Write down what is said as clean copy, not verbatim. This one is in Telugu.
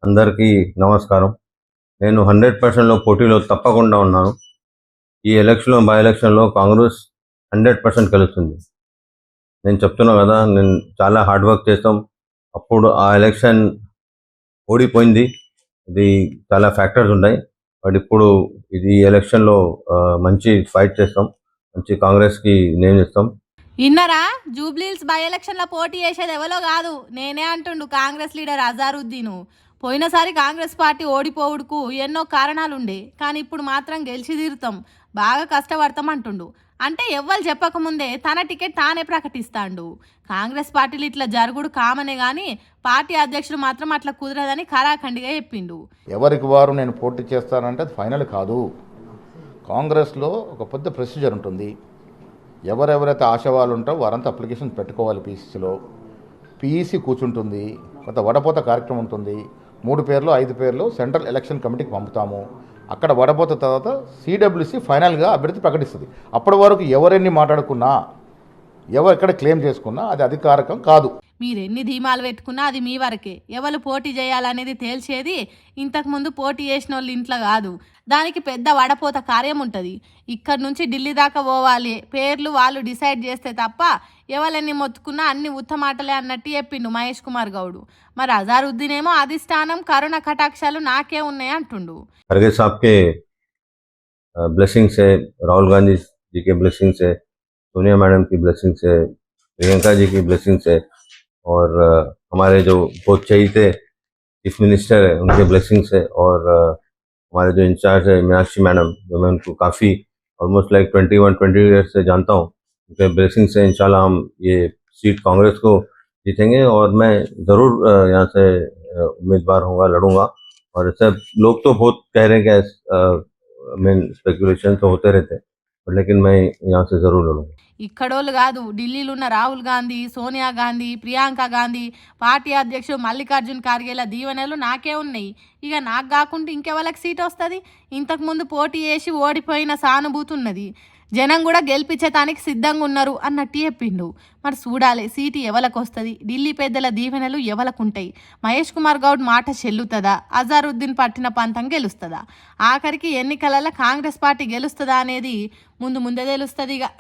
అందరికీ నమస్కారం. నేను 100%లో పోటీలో తప్పకుండా ఉన్నాను. ఈ ఎలక్షన్‌లో బై ఎలక్షన్‌లో కాంగ్రెస్ 100% గెలుస్తుంది. నేను చెప్తున్నా కదా! నేను చాలా హార్డ్ వర్క్ చేస్తాం. అప్పుడు ఆ ఎలక్షన్ ఓడిపోయింది. ఇది చాలా ఫ్యాక్టర్స్ ఉన్నాయి. బట్ ఇప్పుడు ఇది ఎలక్షన్‌లో మంచి ఫైట్ చేస్తాం. మంచి కాంగ్రెస్‌కి నేమ్ ఇస్తాం. ఇన్నరా జూబ్లీహిల్స్ బై ఎలక్షన్లో పోటీ చేసేది ఎవరో కాదు, నేనే అంటుండు కాంగ్రెస్ లీడర్ అజారుద్దీన్. పోయినసారి కాంగ్రెస్ పార్టీ ఓడిపోవుడుకు ఎన్నో కారణాలుండే, కానీ ఇప్పుడు మాత్రం గెలిచి తీరుతాం, బాగా కష్టపడతాం అంటుండు. అంటే ఎవ్వరు చెప్పకముందే తన టికెట్ తానే ప్రకటిస్తాండు. కాంగ్రెస్ పార్టీలు ఇట్లా జరుగుడు కామనే కానీ పార్టీ అధ్యక్షుడు మాత్రం అట్లా కుదరదని ఖరాఖండిగా చెప్పిండు. ఎవరికి వారు నేను పోటీ చేస్తానంటే అది ఫైనల్ కాదు. కాంగ్రెస్లో ఒక పెద్ద ప్రొసీజర్ ఉంటుంది. ఎవరెవరైతే ఆశావాళ్ళు ఉంటారో వారంతా అప్లికేషన్ పెట్టుకోవాలి. పీసీసీలో పీఈసీ కూర్చుంటుంది, కొంత వడపోత కార్యక్రమం ఉంటుంది. 3 పేర్లు 5 పేర్లు సెంట్రల్ ఎలక్షన్ కమిటీకి పంపుతాము. అక్కడ వడపోత తర్వాత సిడబ్ల్యూసీ ఫైనల్గా అభ్యర్థి ప్రకటిస్తుంది. అప్పటి వరకు ఎవరెన్ని మాట్లాడుకున్నా, ఎవరు ఎక్కడ క్లెయిమ్ చేసుకున్నా అది అధికారికం కాదు. మీరెన్ని ధీమాలు పెట్టుకున్నా అది మీ వరకే. ఎవరు పోటీ చేయాలనేది తేల్చేది ఇంతకుముందు పోటీ చేసిన వాళ్ళు ఇంట్లో కాదు. దానికి పెద్ద వడపోత కార్యం ఉంటుంది. ఇక్కడ నుంచి ఢిల్లీ దాకా పోవాలి, పేర్లు వాళ్ళు డిసైడ్ చేస్తే తప్ప ఎవరెన్ని మొత్తుకున్నా అన్ని ఉత్తమాటలే అన్నట్టు చెప్పిండు మహేష్ కుమార్ గౌడ్. మరి అజారుద్దీన్ ఏమో అధిష్టానం కరుణ కటాక్షాలు నాకే ఉన్నాయి అంటుండు. खड़गे साहब के ब्लेसिंग से, राहुल गांधी जी के ब्लेसिंग से, सोनिया मैडम की ब्लेसिंग से, प्रियंका जी की ब्लेसिंग से और हमारे जो बहुत चहीते चीफ मिनिस्टर है उनके ब्लेसिंग से और हमारे जो इंचार्ज है मीनाक्षी मैडम, जो मैं उनको काफ़ी ऑलमोस्ट लाइक 20 ईयर्स से जानता हूँ, उनके ब्लेसिंग से इंशाल्लाह हम ये सीट कांग्रेस को जीतेंगे और मैं ज़रूर यहाँ से उम्मीदवार होऊंगा, लड़ूंगा। और सब लोग तो बहुत कह रहे हैं कि मेन स्पेकुलेशन तो होते रहते हैं, लेकिन मैं यहाँ से ज़रूर लड़ूंगा. ఇక్కడోళ్ళు కాదు, ఢిల్లీలో ఉన్న రాహుల్ గాంధీ, సోనియా గాంధీ, ప్రియాంక గాంధీ, పార్టీ అధ్యక్షుడు మల్లికార్జున్ ఖార్గేల దీవెనలు నాకే ఉన్నాయి. ఇక నాకు కాకుండా ఇంకెవరికి సీట్ వస్తుంది? ఇంతకుముందు పోటీ చేసి ఓడిపోయిన సానుభూతి ఉన్నది. జనం కూడా గెలిపించటానికి సిద్ధంగా ఉన్నారు అన్నట్టు చెప్పిండు. మరి చూడాలి సీటు ఎవరికి వస్తుంది, ఢిల్లీ పెద్దల దీవెనలు ఎవలకుంటాయి, మహేష్ కుమార్ గౌడ్ మాట చెల్లుతుందా, అజారుద్దీన్ పట్టిన పంతం గెలుస్తుందా, ఆఖరికి ఎన్నికలలో కాంగ్రెస్ పార్టీ గెలుస్తుందా అనేది ముందే తెలుస్తుంది. ఇక